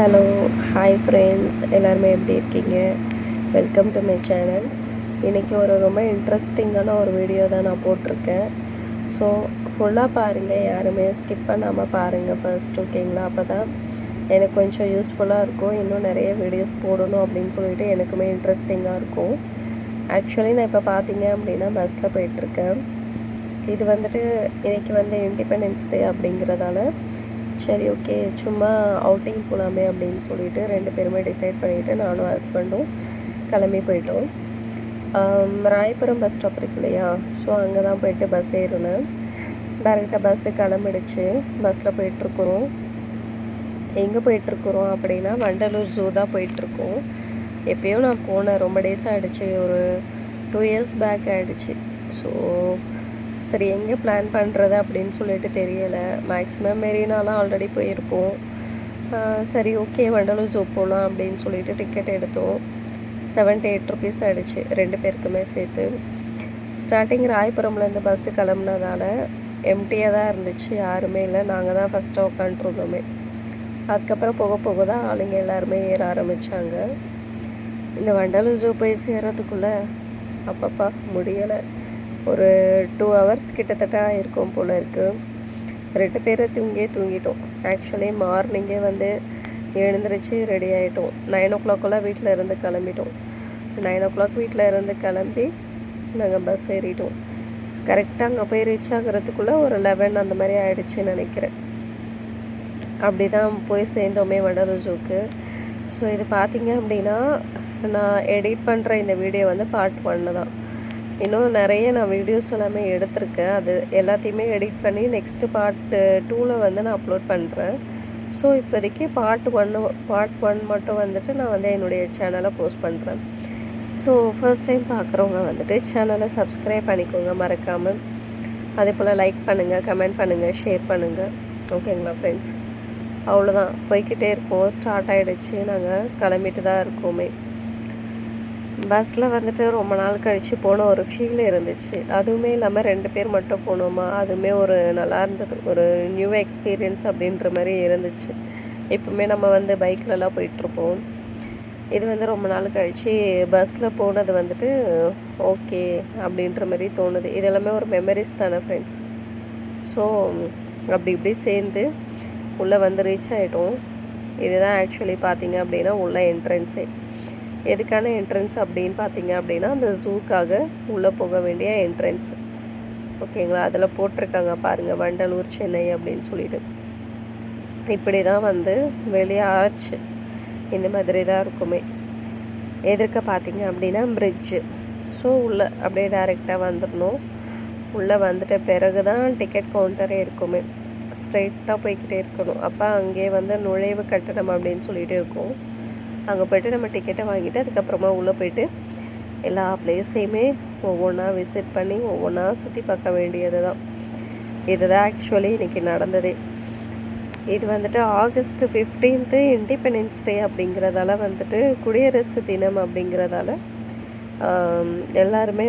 Hello, hi friends, எல்லாருமே எப்படி இருக்கீங்க? Welcome to my channel. இன்றைக்கி ரொம்ப இன்ட்ரெஸ்டிங்கான ஒரு வீடியோ தான் நான் போட்டிருக்கேன். ஸோ ஃபுல்லாக பாருங்கள், யாருமே ஸ்கிப் பண்ணாமல் பாருங்கள் ஃபர்ஸ்ட், ஓகேங்களா? அப்போ தான் எனக்கு கொஞ்சம் யூஸ்ஃபுல்லாக இருக்கும். இன்னும் நிறைய வீடியோஸ் போடணும் அப்படின்னு சொல்லிட்டு எனக்குமே இன்ட்ரெஸ்டிங்காக இருக்கும். ஆக்சுவலி நான் இப்போ பார்த்தீங்க அப்படின்னா பஸ்ஸில் போயிட்டுருக்கேன். இது இன்றைக்கி இண்டிபெண்டன்ஸ் டே அப்படிங்கிறதால சரி ஓகே சும்மா அவுட்டிங் போகலாமே அப்படின்னு சொல்லிட்டு 2 பேருமே டிசைட் பண்ணிவிட்டு நானும் ஹஸ்பண்டும் கிளம்பி போயிட்டோம். ராயபுரம் பஸ் ஸ்டாப் இருக்கு இல்லையா, ஸோ அங்கே தான் போயிட்டு பஸ் ஏறினேன். டேரெக்டாக பஸ்ஸு கிளம்பிடுச்சு. பஸ்ஸில் போயிட்டுருக்குறோம். எங்கே போயிட்டுருக்குறோம் அப்படின்னா வண்டலூர் ஜூ தான் போயிட்டுருக்கோம். எப்போயும் நான் போனேன், ரொம்ப டேஸ் ஆகிடுச்சு, ஒரு 2 இயர்ஸ் பேக் ஆகிடுச்சு. ஸோ சரி எங்கே பிளான் பண்ணுறது அப்படின்னு சொல்லிட்டு தெரியலை. மேக்ஸிமம் மெரினாலாம் ஆல்ரெடி போயிருப்போம். சரி ஓகே வண்டலூர் ஜூ போகலாம் அப்படின்னு சொல்லிட்டு டிக்கெட் எடுத்தோம். 78 ருபீஸ் ஆகிடுச்சு 2 பேருக்குமே சேர்த்து. ஸ்டார்டிங் ராயபுரம்லேருந்து பஸ்ஸு கிளம்புனதால எம்டியாக தான் இருந்துச்சு, யாருமே இல்லை. நாங்கள் தான் ஃபஸ்ட்டாக உட்காண்ட்ருந்தோமே. அதுக்கப்புறம் போக போக தான் ஆளுங்க எல்லாருமே ஏற ஆரம்பித்தாங்க. இந்த வண்டலூர் ஜூ போய் சேர்கிறதுக்குள்ளே அப்பப்பா முடியலை. ஒரு 2 ஹவர்ஸ் கிட்டத்தட்ட இருக்கும் போல் இருக்குது. 2 பேரை தூங்கிட்டோம். ஆக்சுவலி மார்னிங்கே எழுந்திரிச்சு ரெடி ஆகிட்டோம். 9 ஓ கிளாக்கெல்லாம் வீட்டில் இருந்து கிளம்பிட்டோம். 9 ஓ கிளாக் வீட்டில் இருந்து கிளம்பி நாங்கள் பஸ் ஏறிட்டோம். கரெக்டாக அங்கே போய் ரீச் ஆகிறதுக்குள்ளே ஒரு 11 அந்த மாதிரி ஆகிடுச்சின்னு நினைக்கிறேன். அப்படி தான் போய் சேர்ந்தோமே வண்டலூர் ஜூக்கு. ஸோ இது பார்த்திங்க அப்படின்னா நான் எடிட் பண்ணுற இந்த வீடியோ பார்ட் 1 தான். இன்னும் நிறைய நான் வீடியோஸ் எல்லாமே எடுத்திருக்கேன். அது எல்லாத்தையுமே எடிட் பண்ணி நெக்ஸ்ட்டு பார்ட் 2ல் நான் அப்லோட் பண்ணுறேன். ஸோ இப்போதைக்கு பார்ட் 1 மட்டும் நான் என்னுடைய சேனலை போஸ்ட் பண்ணுறேன். ஸோ ஃபர்ஸ்ட் டைம் பார்க்குறவங்க சேனலை சப்ஸ்கிரைப் பண்ணிக்கோங்க மறக்காமல். அதே போல் லைக் பண்ணுங்கள், கமெண்ட் பண்ணுங்கள், ஷேர் பண்ணுங்கள். ஓகேங்களா ஃப்ரெண்ட்ஸ்? அவ்வளோதான், போய்கிட்டே இருக்கோம். ஸ்டார்ட் ஆகிடுச்சு. நாங்கள் கிளம்பிட்டு தான் இருக்கோமே. பஸ்ஸில் ரொம்ப நாள் கழித்து போன ஒரு ஃபீல் இருந்துச்சு. அதுவுமே இல்லாமல் 2 பேர் மட்டும் போனோமா, அதுவுமே ஒரு நல்லா இருந்தது. ஒரு நியூ எக்ஸ்பீரியன்ஸ் அப்படின்ற மாதிரி இருந்துச்சு. எப்பவுமே நம்ம பைக்லலாம் போயிட்டுருப்போம். இது ரொம்ப நாள் கழித்து பஸ்ஸில் போனது ஓகே அப்படின்ற மாதிரி தோணுது. இது எல்லாமே ஒரு மெமரிஸ் தானே ஃப்ரெண்ட்ஸ். ஸோ அப்படி இப்படி சேர்ந்து உள்ளே ரீச் ஆகிட்டோம். இதுதான் ஆக்சுவலி பார்த்திங்க அப்படின்னா உள்ள என்ட்ரன்ஸே. எதுக்கான என்ட்ரன்ஸ் அப்படின்னு பார்த்தீங்க அப்படின்னா அந்த ஜூக்காக உள்ளே போக வேண்டிய என்ட்ரன்ஸ், ஓகேங்களா? அதில் போட்டிருக்காங்க பாருங்கள், வண்டலூர் சென்னை அப்படின்னு சொல்லிட்டு. இப்படி தான் வெளியே ஆச்சு. இந்த மாதிரி தான் இருக்குமே. எதிர்க்க பார்த்தீங்க அப்படின்னா பிரிட்ஜு. ஸோ உள்ளே அப்படியே டைரெக்டாக வந்துடணும். உள்ளே வந்துட்ட பிறகு தான் டிக்கெட் கவுண்டரே இருக்குமே. ஸ்ட்ரைட்டாக போய்கிட்டே இருக்கணும். அப்போ அங்கேயே நுழைவு கட்டணம் அப்படின்னு சொல்லிட்டு இருக்கும். அங்கே போய்ட்டு நம்ம டிக்கெட்டை வாங்கிட்டு அதுக்கப்புறமா உள்ளே போய்ட்டு எல்லா பிளேஸையுமே ஒவ்வொன்றா விசிட் பண்ணி ஒவ்வொன்றா சுற்றி பார்க்க வேண்டியது தான். இதுதான் ஆக்சுவலி இன்றைக்கி நடந்ததே. இது ஆகஸ்ட் 15 இண்டிபெண்டன்ஸ் டே அப்படிங்கிறதால குடியரசு தினம் அப்படிங்கிறதால எல்லாருமே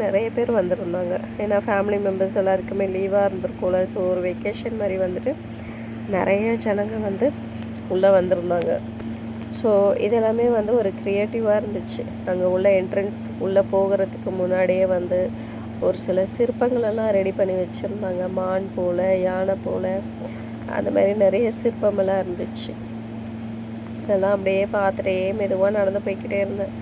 நிறைய பேர் வந்திருந்தாங்க. ஏன்னா ஃபேமிலி மெம்பர்ஸ் எல்லாருக்குமே லீவாக இருந்திருக்கும்ல. ஸோ ஒரு வெக்கேஷன் மாதிரி நிறைய ஜனங்க உள்ளே வந்திருந்தாங்க. ஸோ இதெல்லாமே ஒரு க்ரியேட்டிவாக இருந்துச்சு. அங்கே உள்ள என்ட்ரன்ஸ் உள்ளே போகிறதுக்கு முன்னாடியே ஒரு சில சிற்பங்களெல்லாம் ரெடி பண்ணி வச்சுருந்தாங்க. மான் போல், யானை போல், அந்த மாதிரி நிறைய சிற்பமெல்லாம் இருந்துச்சு. இதெல்லாம் அப்படியே பார்த்துட்டே மெதுவாக நடந்து போய்கிட்டே இருந்தேன்.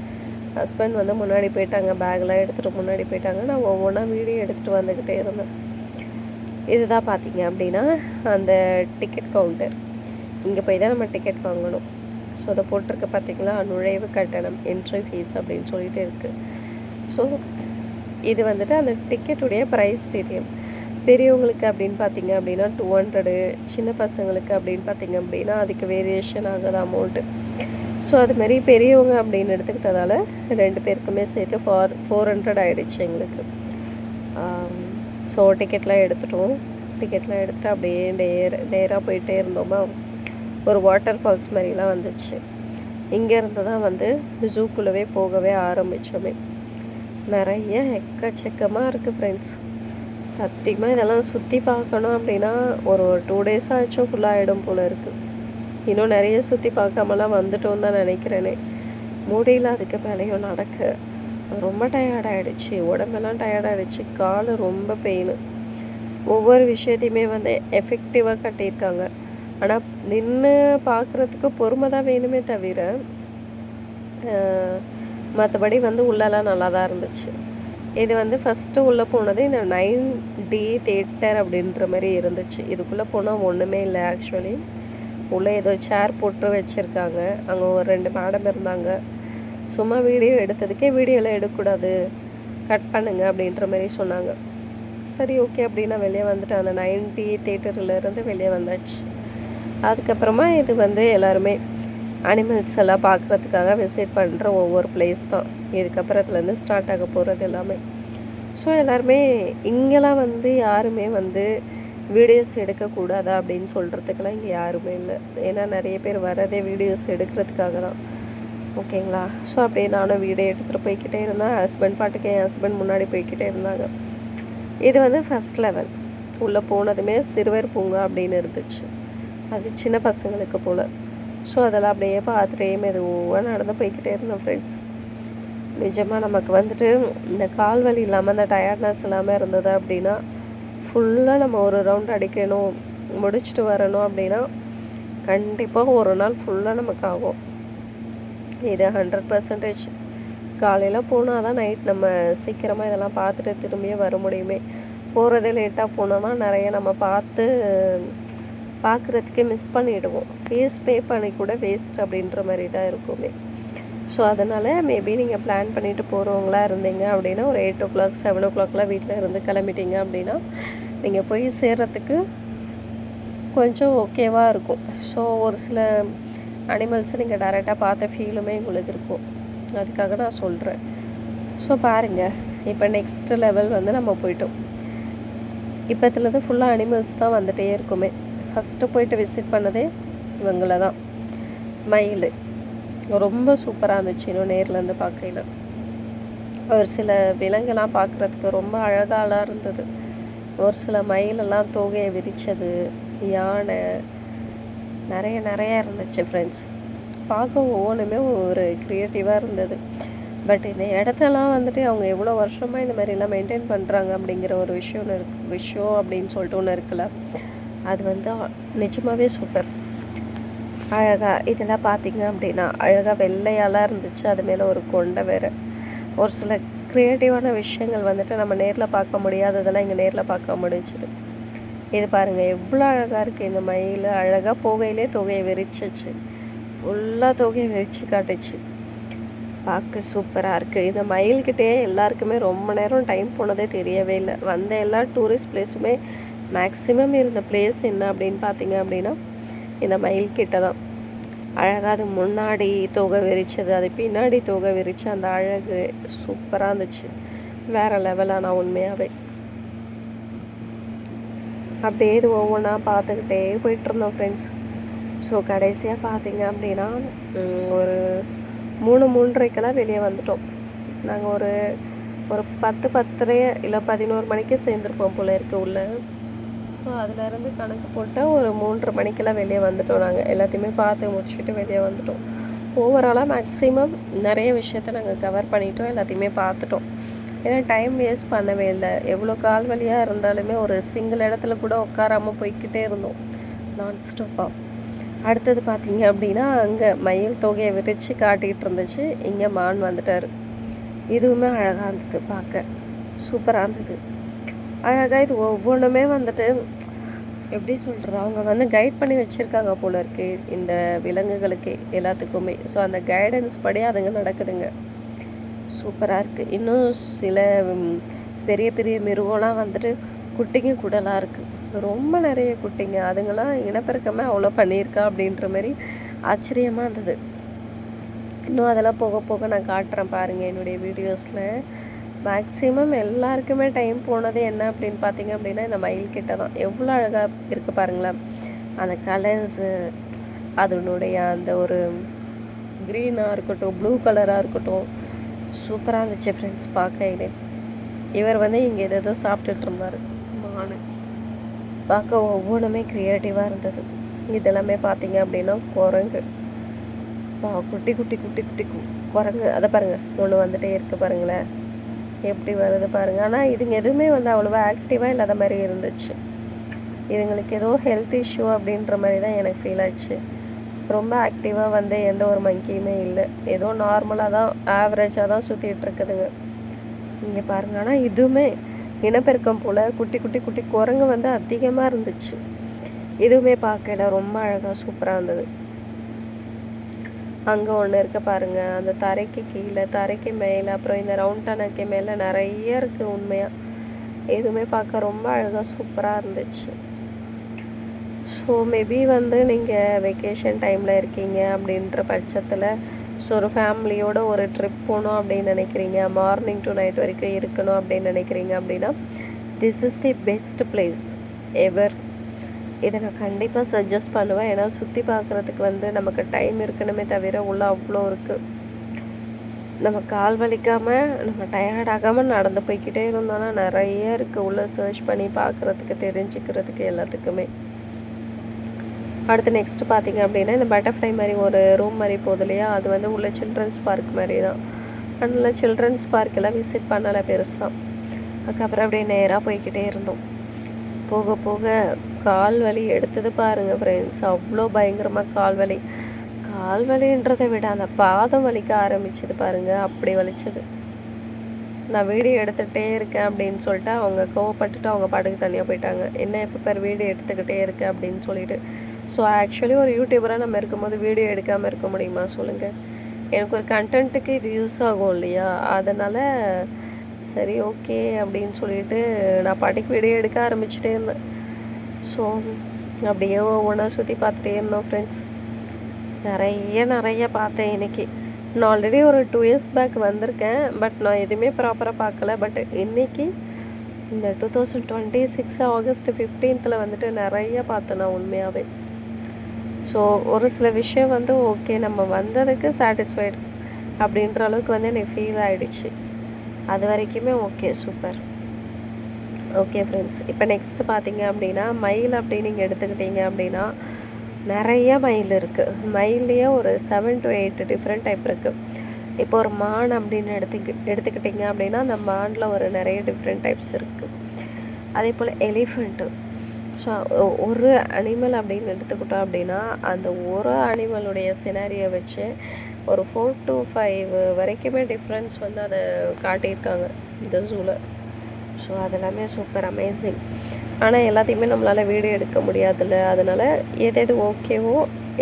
ஹஸ்பண்ட் முன்னாடி போயிட்டாங்க, பேக்லாம் எடுத்துகிட்டு முன்னாடி போயிட்டாங்க. நான் ஒவ்வொன்றா வீடியோ எடுத்துகிட்டு வந்துக்கிட்டே இருந்தேன். இதுதான் பார்த்தீங்க அப்படின்னா அந்த டிக்கெட் கவுண்டர். இங்கே போய் தான் நம்ம டிக்கெட் வாங்கணும். ஸோ அதை போட்டிருக்க பார்த்திங்களா, நுழைவு கட்டணம், என்ட்ரி ஃபீஸ் அப்படின்னு சொல்லிட்டு இருக்குது. ஸோ இது அந்த டிக்கெட்டுடைய ப்ரைஸ் டீட்டெயில். பெரியவங்களுக்கு அப்படின்னு பார்த்திங்க அப்படின்னா 200, சின்ன பசங்களுக்கு அப்படின்னு பார்த்திங்க அப்படின்னா அதுக்கு வேரியேஷன் ஆகுது அமௌண்ட்டு. ஸோ அதுமாரி பெரியவங்க அப்படின்னு எடுத்துக்கிட்டதால 2 பேருக்குமே சேர்த்து 400 ஆகிடுச்சு எங்களுக்கு. ஸோ டிக்கெட்லாம் எடுத்துகிட்டோம். டிக்கெட்லாம் எடுத்துகிட்டு அப்படியே நேராக போயிட்டே இருந்தோமா, ஒரு வாட்டர் ஃபால்ஸ் மாதிரிலாம் வந்துச்சு. இங்கேருந்து தான் ஜூக்குள்ளவே போகவே ஆரம்பித்தோமே. நிறைய எக்கச்சக்கமாக இருக்குது ஃப்ரெண்ட்ஸ். சத்தியமாக இதெல்லாம் சுற்றி பார்க்கணும் அப்படின்னா ஒரு 2 டேஸ் ஆச்சும் ஃபுல்லாகிடும் போல் இருக்குது. இன்னும் நிறைய சுற்றி பார்க்காமலாம் வந்துட்டோம் தான் நினைக்கிறேனே. முடியல அதுக்கு மேலேயும் நடக்க. ரொம்ப டயர்டாகிடுச்சு, உடம்பெல்லாம் டயர்டாகிடுச்சு, கால் ரொம்ப பெயின். ஒவ்வொரு விஷயத்தையுமே வந்து எஃபெக்டிவாக கட்டியிருக்காங்க. ஆனால் நின்று பார்க்குறதுக்கு பொறுமை தான் வேணுமே தவிர மற்றபடி வந்து உள்ளெல்லாம் நல்லா தான் இருந்துச்சு. இது வந்து ஃபஸ்ட்டு உள்ளே போனது இந்த 9D தியேட்டர் அப்படின்ற மாதிரி இருந்துச்சு. இதுக்குள்ளே போனால் ஒன்றுமே இல்லை ஆக்சுவலி. உள்ளே ஏதோ சேர் போட்டு வச்சுருக்காங்க. அங்கே ஒரு 2 மேடம் இருந்தாங்க. சும்மா வீடியோ எடுத்ததுக்கே வீடியோலாம் எடுக்கக்கூடாது, கட் பண்ணுங்க அப்படின்ற மாதிரி சொன்னாங்க. சரி ஓகே அப்படின்னு நான் வெளியே வந்துட்டேன். அந்த 9D தியேட்டர்லேருந்து வெளியே வந்தாச்சு. அதுக்கப்புறமா இது வந்து எல்லாருமே அனிமல்ஸ் எல்லாம் பார்க்குறதுக்காக விசிட் பண்ணுற ஒவ்வொரு பிளேஸ் தான். இதுக்கப்புறத்துலேருந்து ஸ்டார்ட் ஆக போகிறது எல்லாமே. ஸோ எல்லாருமே இங்கெல்லாம் வந்து யாருமே வந்து வீடியோஸ் எடுக்கக்கூடாதா அப்படின்னு சொல்கிறதுக்கெல்லாம் இங்கே யாருமே இல்லை. ஏன்னா நிறைய பேர் வரதே வீடியோஸ் எடுக்கிறதுக்காக தான். ஓகேங்களா? ஸோ அப்படியே நானும் வீடியோ எடுத்துகிட்டு போய்கிட்டே இருந்தேன். ஹஸ்பண்ட் பாட்டுக்கு என் ஹஸ்பண்ட் முன்னாடி போய்கிட்டே இருந்தாங்க. இது வந்து ஃபஸ்ட் லெவல். உள்ளே போனதுமே சிறுவர் பூங்கா அப்படின்னு இருந்துச்சு. அது சின்ன பசங்களுக்கு போல். ஸோ அதெல்லாம் அப்படியே பார்த்துட்டே மெதுவாக நடந்து போய்கிட்டே இருந்தோம் ஃப்ரெண்ட்ஸ். நிஜமாக நமக்கு வந்துட்டு இந்த கால் வலி இல்லாமல் அந்த டயர்ட்னஸ் இல்லாமல் இருந்தது அப்படின்னா ஃபுல்லாக நம்ம ஒரு ரவுண்ட் அடிக்கணும், முடிச்சுட்டு வரணும் அப்படின்னா கண்டிப்பாக ஒரு நாள் ஃபுல்லாக நமக்கு ஆகும். இது 100%. காலையில் போனால் தான் நைட் நம்ம சீக்கிரமாக இதெல்லாம் பார்த்துட்டு திரும்பியே வர முடியுமே. போகிறதே லேட்டாக போனோம்னா நிறைய நம்ம பார்க்குறதுக்கே மிஸ் பண்ணிவிடுவோம். ஃபேஸ் பே பண்ணி கூட வேஸ்ட் அப்படின்ற மாதிரி தான் இருக்குமே. ஸோ அதனால் மேபி நீங்கள் பிளான் பண்ணிவிட்டு போகிறவங்களா இருந்தீங்க அப்படின்னா ஒரு 8 o'clock 7 o'clockலாம் வீட்டில் இருந்து கிளம்பிட்டீங்க அப்படின்னா நீங்கள் போய் சேர்கிறதுக்கு கொஞ்சம் ஓகேவாக இருக்கும். ஸோ ஒரு சில அனிமல்ஸை நீங்கள் டைரெக்டாக பார்த்த ஃபீலுமே உங்களுக்கு இருக்கும். அதுக்காக நான் சொல்கிறேன். ஸோ பாருங்கள், இப்போ நெக்ஸ்ட்டு லெவல் வந்து நம்ம போயிட்டோம். இப்போத்துலேருந்து ஃபுல்லாக அனிமல்ஸ் தான் வந்துகிட்டே இருக்குமே. ஃபஸ்ட்டு போயிட்டு விசிட் பண்ணதே இவங்கள தான். மயில் ரொம்ப சூப்பராக இருந்துச்சு. இன்னும் நேர்லேருந்து பார்க்கையில் ஒரு சில விலங்கெல்லாம் பார்க்குறதுக்கு ரொம்ப அழகாலாம் இருந்தது. ஒரு சில மயிலெல்லாம் தோகையை விரித்தது, யானை நிறைய இருந்துச்சு ஃப்ரெண்ட்ஸ். பார்க்க ஒவ்வொன்றுமே ஒரு க்ரியேட்டிவாக இருந்தது. பட் இந்த இடத்தெல்லாம் வந்துட்டு அவங்க எவ்வளோ வருஷமாக இந்த மாதிரிலாம் மெயின்டைன் பண்ணுறாங்க அப்படிங்கிற ஒரு விஷயம் அப்படின்னு சொல்லிட்டு ஒன்று இருக்குல்ல, அது வந்து நிஜமாகவே சூப்பர். அழகாக இதெல்லாம் பார்த்திங்க அப்படின்னா அழகாக வெள்ளையாலாம் இருந்துச்சு. அது மேலே ஒரு கொண்டை வேறு. ஒரு சில க்ரியேட்டிவான விஷயங்கள் வந்துட்டு நம்ம நேரில் பார்க்க முடியாததெல்லாம் இங்கே நேரில் பார்க்க முடிஞ்சுது. இது பாருங்கள் எவ்வளோ அழகாக இருக்குது. இந்த மயில் அழகாக போகையிலே தொகையை விரிச்சிச்சு. ஃபுல்லாக தொகையை விரித்து காட்டுச்சு. பார்க்க சூப்பராக இருக்குது. இந்த மயில்கிட்டே எல்லாருக்குமே ரொம்ப நேரம் டைம் போனதே தெரியவே இல்லை. வந்த எல்லா டூரிஸ்ட் பிளேஸுமே மேக்ஸிமம் இருந்த பிளேஸ் என்ன அப்படின்னு பார்த்தீங்க அப்படின்னா இந்த மயில்கிட்ட தான். அழகாக அது முன்னாடி தொகை விரிச்சது, அது பின்னாடி தொகை விரிச்சு அந்த அழகு சூப்பராக இருந்துச்சு. வேறு லெவலாக நான் உண்மையாகவே அப்படியே இது ஒவ்வொன்றா பார்த்துக்கிட்டே போயிட்டுருந்தோம் ஃப்ரெண்ட்ஸ். ஸோ கடைசியாக பார்த்தீங்க அப்படின்னா ஒரு 3:30க்கெல்லாம் வெளியே வந்துட்டோம். நாங்கள் ஒரு 10:30 இல்லை 11 மணிக்கு சேர்ந்துருப்போம் போல இருக்குது உள்ளே. ஸோ அதிலேருந்து கணக்கு போட்டால் ஒரு 3:30 மணிக்கெல்லாம் வெளியே வந்துட்டோம். நாங்கள் எல்லாத்தையுமே பார்த்து முடிச்சுட்டு வெளியே வந்துட்டோம். ஓவராலாக மேக்ஸிமம் நிறைய விஷயத்த நாங்கள் கவர் பண்ணிட்டோம், எல்லாத்தையுமே பார்த்துட்டோம். ஏன்னா டைம் வேஸ்ட் பண்ணவே இல்லை. எவ்வளோ கால் வலியாக இருந்தாலுமே ஒரு சிங்கிள் இடத்துல கூட உட்காராமல் போய்கிட்டே இருந்தோம் நான்ஸ்டாப்பாக. அடுத்தது பார்த்தீங்க அப்படின்னா அங்கே மயில் தொகையை விரித்து காட்டிகிட்டு இருந்துச்சு. இங்கே மான் வந்துட்டார். இதுவுமே அழகாக இருந்தது, பார்க்க சூப்பராக இருந்தது. அழகாக இது ஒவ்வொன்றுமே வந்துட்டு எப்படி சொல்கிறது, அவங்க வந்து கைட் பண்ணி வச்சுருக்காங்க போல இருக்குது இந்த விலங்குகளுக்கு எல்லாத்துக்குமே. ஸோ அந்த கைடன்ஸ் படி அதுங்க நடக்குதுங்க. சூப்பராக இருக்குது. இன்னும் சில பெரிய பெரிய மிருகம்லாம் வந்துட்டு குட்டிங்க கூடலாம் இருக்குது. ரொம்ப நிறைய குட்டிங்க. அதுங்களாம் இனப்பெருக்கமே அவ்வளோ பண்ணியிருக்கா அப்படின்ற மாதிரி ஆச்சரியமாக இருந்தது. இன்னும் அதெல்லாம் போக போக நான் காட்டுறேன் பாருங்கள் என்னுடைய வீடியோஸில். மேக்ஸிமம் எல்லாருக்குமே டைம் போனது என்ன அப்படின்னு பார்த்தீங்க அப்படின்னா இந்த மயில்கிட்ட தான். எவ்வளோ அழகாக இருக்குது பாருங்களேன். அந்த கலர்ஸு, அதனுடைய அந்த ஒரு க்ரீனாக இருக்கட்டும், ப்ளூ கலராக இருக்கட்டும், சூப்பராக இருந்துச்சு ஃப்ரெண்ட்ஸ் பார்க்கையிலே. இவர் வந்து இங்கே ஏதோ சாப்பிட்டுட்டு இருந்தார் மான். பார்க்க ஒவ்வொன்றுமே க்ரியேட்டிவாக இருந்தது. இதெல்லாமே பார்த்தீங்க அப்படின்னா குரங்கு. குட்டி குட்டி குட்டி குட்டி குரங்கு. அதை பாருங்கள், ஒன்று வந்துட்டே இருக்குது பாருங்களேன், எப்படி வருது பாருங்கள். ஆனால் இதுங்க எதுவுமே வந்து அவ்வளோவா ஆக்டிவாக இல்லாத மாதிரி இருந்துச்சு. இதுங்களுக்கு ஏதோ ஹெல்த் இஷ்யூ அப்படின்ற மாதிரி தான் எனக்கு ஃபீல் ஆச்சு. ரொம்ப ஆக்டிவாக வந்து எந்த ஒரு மங்கியுமே இல்லை, ஏதோ நார்மலாக தான் ஆவரேஜாக தான் சுற்றிட்டு இருக்குதுங்க. இங்கே பாருங்கள். ஆனால் இதுவுமே இனப்பெருக்கம் போல் குட்டி குட்டி குட்டி குரங்கு வந்து அதிகமாக இருந்துச்சு. இதுவுமே பார்க்கல ரொம்ப அழகாக சூப்பராக இருந்தது. அங்கே ஒன்று இருக்க பாருங்கள், அந்த தரைக்கு கீழே தரைக்கு மேலே அப்புறம் இந்த ரவுண்ட் டனக்கு மேலே நிறைய இருக்குது. உண்மையாக எதுவுமே பார்க்க ரொம்ப அழகாக சூப்பராக இருந்துச்சு. ஸோ மேபி வந்து நீங்கள் வெக்கேஷன் டைமில் இருக்கீங்க அப்படின்ற பட்சத்தில், ஸோ ஒரு ஃபேமிலியோட ஒரு ட்ரிப் போகணும் அப்படின்னு நினைக்கிறீங்க, மார்னிங் டு நைட் வரைக்கும் இருக்கணும் அப்படின்னு நினைக்கிறீங்க அப்படின்னா this is the best place ever. இதை நான் கண்டிப்பாக சஜஸ்ட் பண்ணுவேன். ஏன்னா சுற்றி பார்க்குறதுக்கு வந்து நமக்கு டைம் இருக்கணுமே தவிர உள்ள அவ்வளோ இருக்குது. நம்ம கால் வலிக்காமல் நம்ம டயர்டாகாமல் நடந்து போய்கிட்டே இருந்தோன்னா நிறைய இருக்குது உள்ளே சர்ச் பண்ணி பார்க்குறதுக்கு, தெரிஞ்சுக்கிறதுக்கு, எல்லாத்துக்குமே. அடுத்து நெக்ஸ்ட்டு பார்த்திங்க அப்படின்னா இந்த பட்டர்ஃப்ளை மாதிரி ஒரு ரூம் மாதிரி போகுது இல்லையா, அது வந்து உள்ள சில்ட்ரன்ஸ் பார்க் மாதிரி தான். அதனால் சில்ட்ரன்ஸ் பார்க்கெல்லாம் விசிட் பண்ணலை பெருசாக. அதுக்கப்புறம் அப்படியே நேராக போய்கிட்டே இருந்தோம். போக போக கால் வலி எடுத்தது பாருங்கள் ஃப்ரெண்ட்ஸ், அவ்வளோ பயங்கரமாக கால் வலி. கால் வலின்றதை விட அந்த பாதம் வலிக்க ஆரம்பிச்சது பாருங்கள், அப்படி வலிச்சது. நான் வீடியோ எடுத்துகிட்டே இருக்கேன் அப்படின்னு சொல்லிட்டு அவங்க கோவப்பட்டுட்டு அவங்க பாட்டுக்கு தனியாக போயிட்டாங்க. என்ன எப்போ பேர் வீடியோ எடுத்துக்கிட்டே இருக்கேன் அப்படின்னு சொல்லிட்டு. ஸோ ஆக்சுவலி ஒரு யூடியூபராக நம்ம இருக்கும்போது வீடியோ எடுக்காமல் இருக்க முடியுமா சொல்லுங்கள்? எனக்கு ஒரு கண்டென்ட்டுக்கு இது யூஸ் ஆகும் இல்லையா, அதனால் சரி ஓகே அப்படின்னு சொல்லிட்டு நான் பாட்டுக்கு வீடியோ எடுக்க ஆரம்பிச்சிட்டே இருந்தேன். ஸோ அப்படியே ஒவ்வொன்றா சுற்றி பார்த்துட்டே இருந்தோம் ஃப்ரெண்ட்ஸ். நிறைய பார்த்தேன் இன்றைக்கி. நான் ஆல்ரெடி ஒரு 2 இயர்ஸ் பேக் வந்திருக்கேன், பட் நான் எதுவுமே ப்ராப்பராக பார்க்கல. பட் இன்றைக்கி இந்த 2026 ஆகஸ்ட் 15th வந்துட்டு நிறைய பார்த்தேன் நான் உண்மையாகவே. ஸோ ஒரு சில விஷயம் வந்து ஓகே நம்ம வந்ததுக்கு சாட்டிஸ்ஃபைடு அப்படின்ற அளவுக்கு வந்து எனக்கு ஃபீல் ஆகிடுச்சு. அது வரைக்குமே ஓகே, சூப்பர். ஓகே ஃப்ரெண்ட்ஸ், இப்போ நெக்ஸ்ட்டு பார்த்தீங்க அப்படின்னா மயில் அப்படின்னு நீங்கள் எடுத்துக்கிட்டீங்க அப்படின்னா நிறைய மயில் இருக்குது. மயில்லையே ஒரு 7 to 8 டிஃப்ரெண்ட் டைப் இருக்குது. இப்போ ஒரு மான் அப்படின்னு எடுத்துக்கிட்டிங்க அப்படின்னா அந்த மானில் ஒரு நிறைய டிஃப்ரெண்ட் டைப்ஸ் இருக்குது. அதே போல் எலிஃபெண்ட்டு. ஸோ ஒரு அனிமல் அப்படின்னு எடுத்துக்கிட்டோம் அப்படின்னா அந்த ஒரு அனிமலுடைய சினாரியை வச்சு ஒரு 4 to 5 வரைக்குமே டிஃப்ரென்ஸ் வந்து அதை காட்டியிருக்காங்க இந்த ஜூவில். ஸோ அதெல்லாமே சூப்பர் அமேசிங். ஆனால் எல்லாத்தையுமே நம்மளால் வீடியோ எடுக்க முடியாதுல்ல, அதனால் எது ஓகேவோ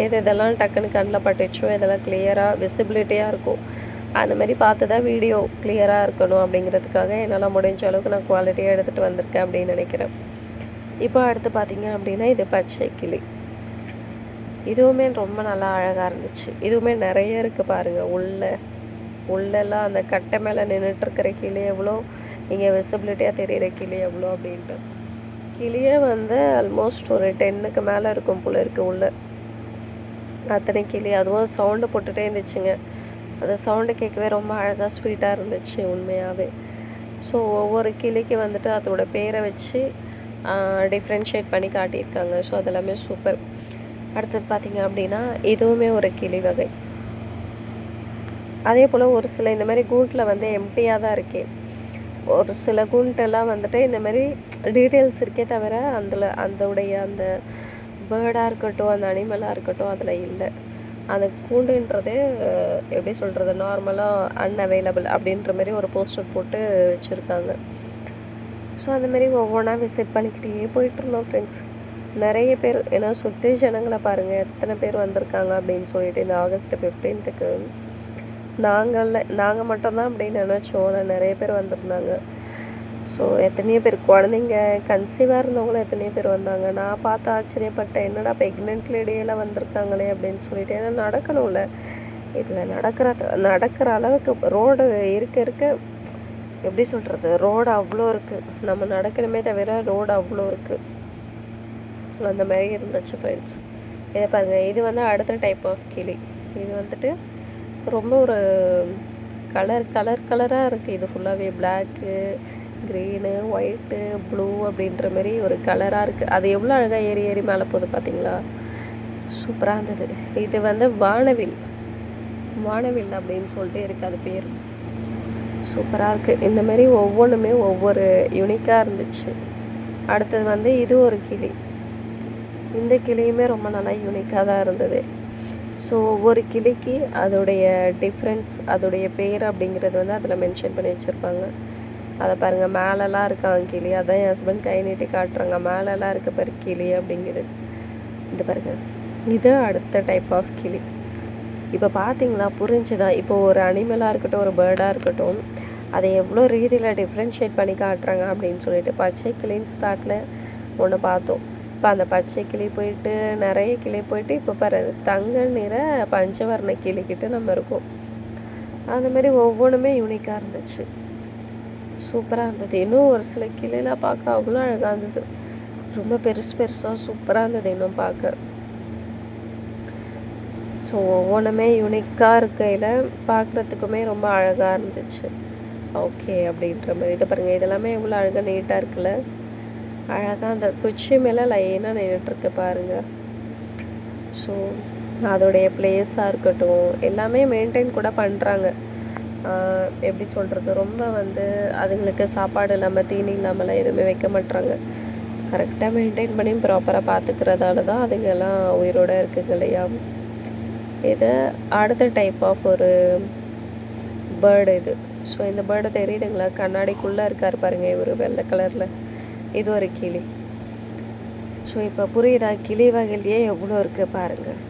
எதெல்லாம் டக்குன்னு கண்ணில் பட்டுச்சோ இதெல்லாம் கிளியராக விசிபிலிட்டியாக இருக்கும் அந்த மாதிரி பார்த்து தான் வீடியோ கிளியராக இருக்கணும் அப்படிங்கிறதுக்காக என்னால் முடிஞ்ச அளவுக்கு நான் குவாலிட்டியாக எடுத்துகிட்டு வந்திருக்கேன் அப்படின்னு நினைக்கிறேன். இப்போ அடுத்து பார்த்திங்க அப்படின்னா இது பச்சை கிளி. இதுவுமே ரொம்ப நல்லா அழகாக இருந்துச்சு. இதுவுமே நிறைய இருக்குது பாருங்கள். உள்ளெல்லாம் அந்த கட்டை மேலே நின்றுட்டுருக்கிற கிளி எவ்வளோ, இங்கே விசிபிலிட்டியாக தெரிகிற கிளி எவ்வளோ அப்படின்ட்டு. கிளியே வந்து ஆல்மோஸ்ட் ஒரு 10க்கு மேலே இருக்கும் போல் இருக்குது உள்ள அத்தனை கிளி. அதுவும் சவுண்டு போட்டுகிட்டே இருந்துச்சுங்க. அந்த சவுண்டு கேட்கவே ரொம்ப அழகாக ஸ்வீட்டாக இருந்துச்சு உண்மையாகவே. ஸோ ஒவ்வொரு கிளிக்கு வந்துட்டு அதோட பேரை வச்சு டிஃப்ரென்ஷியேட் பண்ணி காட்டியிருக்காங்க. ஸோ அதெல்லாமே சூப்பர். அடுத்தது பார்த்திங்க அப்படின்னா இதுவுமே ஒரு கிளி வகை. அதே போல் ஒரு சில இந்த மாதிரி கூண்டில் வந்து எம்டியாக தான் இருக்கே. ஒரு சில கூண்டெல்லாம் வந்துட்டு இந்த மாதிரி டீட்டெயில்ஸ் இருக்கே தவிர அதோடைய அந்த பேர்டாக இருக்கட்டும் அந்த அனிமலாக இருக்கட்டும் அதில் இல்லை. அந்த கூண்டுன்றது எப்படி சொல்கிறது, நார்மலாக அன்அவைலபிள் அப்படின்ற மாதிரி ஒரு போஸ்டர் போட்டு வச்சுருக்காங்க. ஸோ அந்தமாரி ஒவ்வொன்றா விசிட் பண்ணிக்கிட்டே போயிட்டுருந்தோம் ஃப்ரெண்ட்ஸ். நிறைய பேர், ஏன்னா சுற்றி ஜனங்களை பாருங்கள் எத்தனை பேர் வந்திருக்காங்க அப்படின்னு சொல்லிட்டு இந்த ஆகஸ்ட் 15க்கு. நாங்கள் மட்டும்தான் அப்படின்னு நினச்சோம், ஆனால் நிறைய பேர் வந்திருந்தாங்க. ஸோ எத்தனையோ பேர் குழந்தைங்க கன்சீவாக இருந்தவங்களும் எத்தனையோ பேர் வந்தாங்க. நான் பார்த்து ஆச்சரியப்பட்டேன், என்னடா ப்ரெக்னென்ட் லேடியெல்லாம் வந்திருக்காங்களே அப்படின்னு சொல்லிட்டு. ஏன்னா நடக்கணும்ல, இதில் நடக்கிற அளவுக்கு ரோடு இருக்க எப்படி சொல்கிறது, ரோடு அவ்வளோ இருக்குது. நம்ம நடக்கணுமே தவிர ரோடு அவ்வளோ இருக்குது. அந்த மாதிரி இருந்துச்சு ஃப்ரெண்ட்ஸ். இதை பாருங்கள், இது வந்து அடுத்த டைப் ஆஃப் கிளி. இது வந்துட்டு ரொம்ப ஒரு கலராக இருக்குது. இது ஃபுல்லாகவே பிளாக்கு, க்ரீனு, ஒயிட்டு, ப்ளூ அப்படின்ற மாதிரி ஒரு கலராக இருக்குது. அது எவ்வளோ அழகாக ஏறி மேலே போகுது பார்த்தீங்களா? சூப்பராக இருந்தது. இது வந்து வானவில் வானவில் அப்படின்னு சொல்லிட்டு இருக்குது அது பேர். சூப்பராக இருக்குது. இந்த மாதிரி ஒவ்வொன்றுமே ஒவ்வொரு யூனிக்காக இருந்துச்சு. அடுத்தது வந்து இது ஒரு கிளி. இந்த கிளியுமே ரொம்ப நல்லா யூனிக்காக தான் இருந்தது. ஸோ ஒவ்வொரு கிளிக்கு அதோடைய டிஃப்ரென்ஸ், அதோடைய பேர் அப்படிங்கிறது வந்து அதில் மென்ஷன் பண்ணி வச்சுருப்பாங்க. அதை பாருங்கள், மேலெல்லாம் இருக்காங்க கிளி. அதான் என் ஹஸ்பண்ட் கை நீட்டி காட்டுறாங்க, மேலெல்லாம் இருக்க பாரு கிளி அப்படிங்கிறது. இது பாருங்கள், இது அடுத்த டைப் ஆஃப் கிளி. இப்போ பார்த்தீங்களா, புரிஞ்சுதா? இப்போ ஒரு அனிமலாக இருக்கட்டும், ஒரு பேர்டாக இருக்கட்டும், அதை எவ்வளோ ரீதியில் டிஃப்ரென்ஷியேட் பண்ணி காட்டுறாங்க அப்படின்னு சொல்லிட்டு. பச்சை கிளின்னு ஸ்டார்ட்டில் ஒன்று பார்த்தோம். இப்போ அந்த பச்சை கிளி போயிட்டு நிறைய கிளி போயிட்டு இப்போ பாரு தங்க நிற பஞ்சவர்ண கிளிக்கிட்ட நம்ம இருக்கோம். அந்தமாரி ஒவ்வொன்றுமே யூனிக்காக இருந்துச்சு, சூப்பராக இருந்தது. இன்னும் ஒரு சில கிளியெலாம் பார்க்க அவ்வளோ அழகாக இருந்தது, ரொம்ப பெருசு பெருசாக சூப்பராக இருந்தது இன்னும் பார்க்க. ஸோ ஒவ்வொன்றுமே யூனிக்காக இருக்கையில் பார்க்குறதுக்குமே ரொம்ப அழகாக இருந்துச்சு. ஓகே அப்படின்ற மாதிரி. இதை பாருங்கள், இதெல்லாமே எவ்வளோ அழகாக நீட்டாக இருக்குல்ல, அழகாக அந்த குச்சி மேலே லைனாக நின்றுட்டுருக்கு பாருங்கள். ஸோ அதோடைய பிளேஸாக இருக்கட்டும் எல்லாமே மெயின்டைன் கூட பண்ணுறாங்க. எப்படி சொல்கிறது, ரொம்ப வந்து அதுங்களுக்கு சாப்பாடு இல்லாமல் தீனி இல்லாமலாம் எதுவுமே வைக்க மாட்டுறாங்க. கரெக்டாக மெயின்டைன் பண்ணி ப்ராப்பராக பார்த்துக்கிறதால தான் அதுங்கெல்லாம் உயிரோடு இருக்குங்க இல்லையா. இது அடுத்த டைப் ஆஃப் ஒரு பேர்டு இது. ஸோ இந்த பேர்டு தெரியுதுங்களா, கண்ணாடிக்குள்ளே இருக்கார் பாருங்கள் இவர் வெள்ளை கலரில். இது ஒரு கிளி. ஸோ இப்போ புரியுதா, கிளி வகையிலேயே எவ்வளோ இருக்குது பாருங்கள்.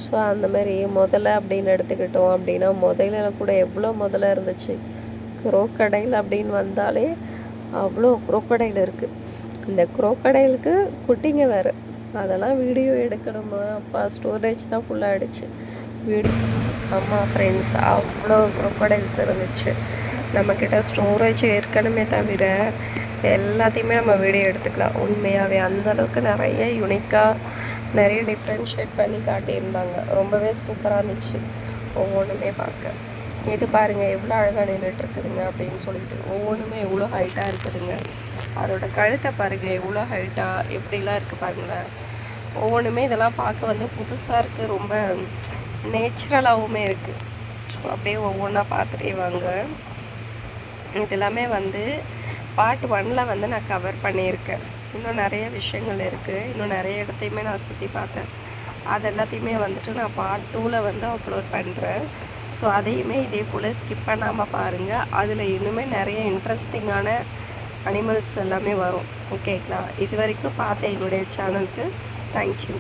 ஸோ அந்த மாதிரி முதல்ல அப்படின்னு எடுத்துக்கிட்டோம் அப்படின்னா, முதல்ல கூட எவ்வளோ முதல்ல இருந்துச்சு. குரோக்கடைல் அப்படின்னு வந்தாலே அவ்வளோ குரோக்கடைல் இருக்குது. இந்த குரோக்கடைலுக்கு குட்டிங்க வேறு, அதெல்லாம் வீடியோ எடுக்கணுமா அப்பா, ஸ்டோரேஜ் தான் ஃபுல்லாகிடுச்சு வீடியோ. ஆமாம் ஃப்ரெண்ட்ஸ், அவ்வளோ குரோக்கடைல்ஸ் இருந்துச்சு. நம்மக்கிட்ட ஸ்டோரேஜ் இருக்கணுமே தவிர எல்லாத்தையுமே நம்ம வீடியோ எடுத்துக்கலாம். உண்மையாகவே அந்தளவுக்கு நிறைய யூனிக்காக நிறைய டிஃப்ரென்ஷியேட் பண்ணி காட்டியிருந்தாங்க. ரொம்பவே சூப்பராக இருந்துச்சு ஒவ்வொன்றுமே பார்க்க. இது பாருங்கள் எவ்வளோ அழகாக நின்றுட்டுருக்குதுங்க அப்படின்னு சொல்லிட்டு. ஒவ்வொன்றுமே எவ்வளோ ஹைட்டாக இருக்குதுங்க. அதோட கழுத்தை பாருங்கள் எவ்வளோ ஹைட்டாக எப்படிலாம் இருக்குது பாருங்களேன். ஒவ்வொன்றுமே இதெல்லாம் பார்க்க வந்து புதுசாக இருக்குது, ரொம்ப நேச்சுரலாகவுமே இருக்குது. ஸோ அப்படியே ஒவ்வொன்றா பார்த்துட்டே வாங்க. இது எல்லாமே வந்து பார்ட் 1ல் வந்து நான் கவர் பண்ணியிருக்கேன். இன்னும் நிறைய விஷயங்கள் இருக்குது, இன்னும் நிறைய இடத்தையுமே நான் சுற்றி பார்த்தேன். அது எல்லாத்தையுமே வந்துட்டு நான் பார்ட் 2ல் வந்து அப்லோட் பண்ணுறேன். ஸோ அதையுமே இதே போல் ஸ்கிப் பண்ணாமல் பாருங்கள். அதில் இன்னுமே நிறைய இன்ட்ரெஸ்டிங்கான அனிமல்ஸ் எல்லாமே வரும். ஓகேங்களா? இது வரைக்கும் பார்த்த என்னுடைய சேனலுக்கு தேங்க்யூ.